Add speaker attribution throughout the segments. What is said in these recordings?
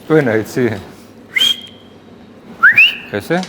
Speaker 1: ტვენა იცი? ესე?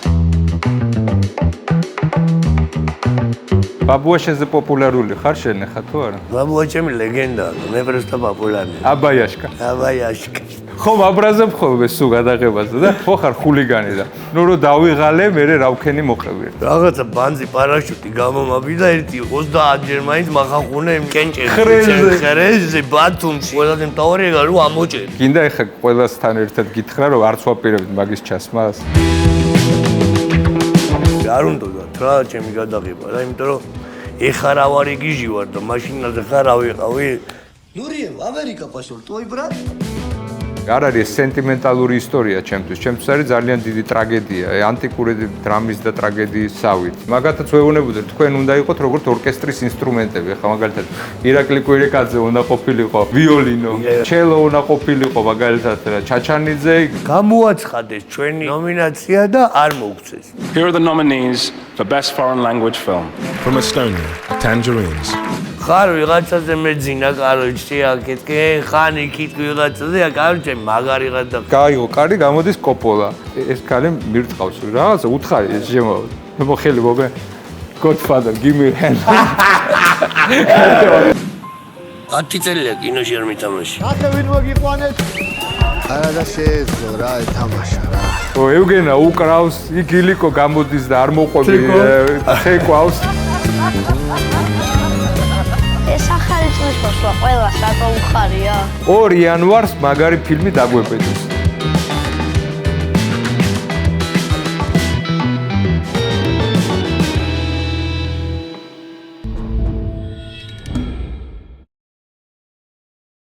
Speaker 1: ბაბუა შენზე პოპულარული ხარ შენ ახლა თუ არა?
Speaker 2: ბაბუა ჩემი ლეგენდაა, მე პროსტა პოპულარია.
Speaker 1: აბაიაშკა.
Speaker 2: აბაიაშკა.
Speaker 1: ხომ აბრაზებ ხოლმე სულ გადაღებაზე და ხო ხარ ხულიგანი და ნუ რო დავიღალე, მე რა ვქენი მოყევი.
Speaker 2: რაღაცა ბანძი პარაშუტი გამომაბიდა ერთი 30 ჯერ მაინც მახახუნე კენჭერი. ხრეზე ბათუმში. ყველანი მთავარია რომ ამოჭერი.
Speaker 1: გინდა ეხა ყველასთან ერთად გითხრა რომ არც ვაპირებთ მაგის ჩასმას.
Speaker 2: არ უნდა რა ჩემი გადაღება რა, იმიტომ რომ ეხა რა ვარ იგიჟი ვარ და მაშინაზე ხარ ავიყავი.
Speaker 3: Nurie, America пошел, твой брат?
Speaker 1: არ არის სენტიმენტალური ისტორია ჩემთვის. ჩემთვის არის ძალიან დიდი ტრაგედია, ანტიკური დრამის და ტრაგედიის სავით. მაგათაც ვეუბნებოდეთ, თქვენ უნდა იყოთ როგორც ორკესტრის ინსტრუმენტები. ახლა მაგალითად, ირაკლი კვირიკაძე უნდა ყოფილიყო ვიოლინო, ჩელო უნდა ყოფილიყო მაგალითად ჩაჩანიძე.
Speaker 2: გამოაცხადეს ჩვენი ნომინაცია და არ მოგწეს.
Speaker 4: Here are the nominees for Best Foreign Language Film.
Speaker 5: From Estonia, Tangerines.
Speaker 2: ხარ ვიღაცაზე მეძინა, კაროჩი, აკეთე, ხან იქით ვიღაცაზე, კაროჩი, მაგარიღად და
Speaker 1: გაიგო, კარი გამოდის კოპოლა. ეს კარი მირწყავს, რაღაცა უთხარი ეს შემო. მოხელი მოგე Godfather, give me a hand.
Speaker 2: 10 წელია კინოში არ მითამაში.
Speaker 3: ახლა ვინ მოგიყვანეთ? არა და შეეძლო რა, ეთამაშა რა.
Speaker 1: ო, ევგენა უკრავს, იქ ილიკო გამოდის და არ მოყვები, შეკვავს.
Speaker 6: ეს ახალი წლის პოსვა ყველას რატო უხარია?
Speaker 1: 2 იანვარს მაგარი ფილმი დაგვეპედეს.